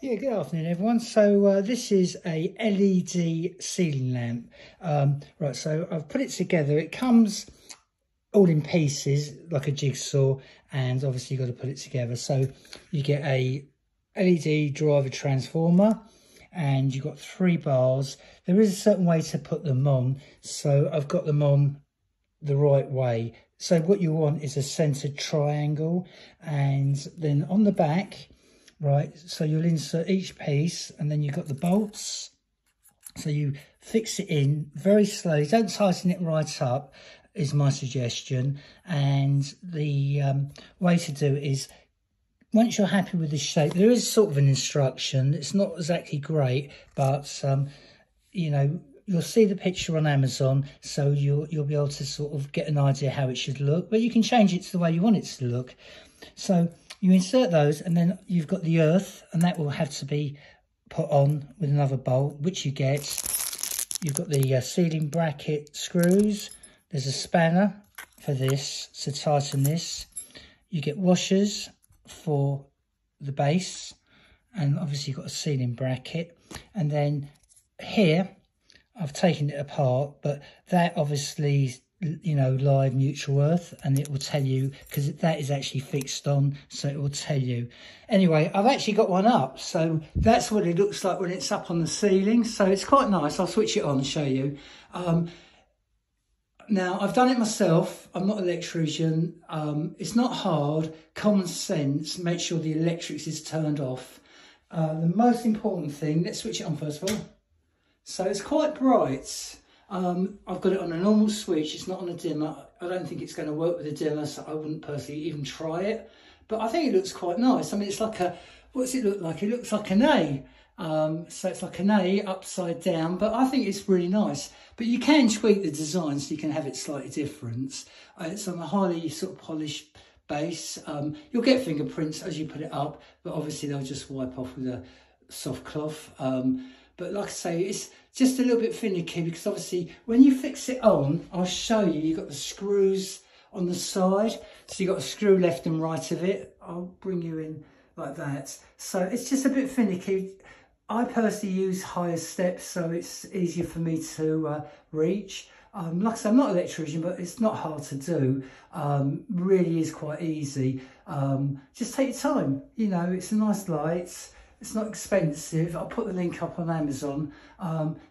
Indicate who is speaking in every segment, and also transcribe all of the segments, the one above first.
Speaker 1: Yeah, good afternoon, everyone. So this is a LED ceiling lamp. Right, so I've put it together. It comes all in pieces like a jigsaw, and obviously you've got to put it together. So you get a LED driver transformer, and you've got 3 bars. There is a certain way to put them on, so I've got them on the right way. So what you want is a centered triangle, and then on the back, right, so you'll insert each piece, and then you've got the bolts. So you fix it in very slowly, don't tighten it right up is my suggestion. And the way to do it is, once you're happy with the shape, there is sort of an instruction. It's not exactly great, but you know, you'll see the picture on Amazon, so you'll be able to sort of get an idea how it should look, but you can change it to the way you want it to look. So you insert those, and then you've got the earth, and that will have to be put on with another bolt, which you get. You've got the ceiling bracket screws. There's a spanner for this to tighten this. You get washers for the base, and obviously you've got a ceiling bracket. And then here, I've taken it apart, but that obviously, you know, live neutral earth, and it will tell you, because that is actually fixed on, so it will tell you. Anyway, I've actually got one up, so that's what it looks like when it's up on the ceiling. So it's quite nice. I'll switch it on and show you. Now, I've done it myself. I'm not an electrician. It's not hard. Common sense. Make sure the electrics is turned off. The most important thing, let's switch it on first of all. So it's quite bright. I've got it on a normal switch. It's not on a dimmer. I don't think it's going to work with a dimmer, so I wouldn't personally even try it. But I think it looks quite nice. I mean, it's like a, what does it look like? It looks like an A. So it's like an A upside down, but I think it's really nice. But you can tweak the design so you can have it slightly different. It's on a highly sort of polished base. You'll get fingerprints as you put it up, but obviously they'll just wipe off with a soft cloth. But like I say, it's just a little bit finicky, because obviously when you fix it on, I'll show you, you've got the screws on the side. So you've got a screw left and right of it. I'll bring you in like that. So it's just a bit finicky. I personally use higher steps, so it's easier for me to reach. Like I said, I'm not an electrician, but it's not hard to do. Really is quite easy. Just take your time. You know, it's a nice light. It's not expensive. I'll put the link up on Amazon.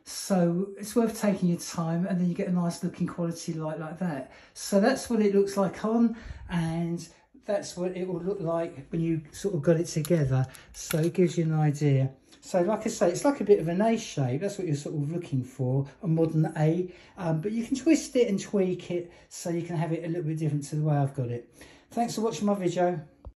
Speaker 1: So it's worth taking your time, and then you get a nice looking quality light like that. So that's what it looks like on, and that's what it will look like when you sort of got it together. So it gives you an idea. So like I say, it's like a bit of an A shape. That's what you're sort of looking for, a modern A. But you can twist it and tweak it so you can have it a little bit different to the way I've got it. Thanks for watching my video.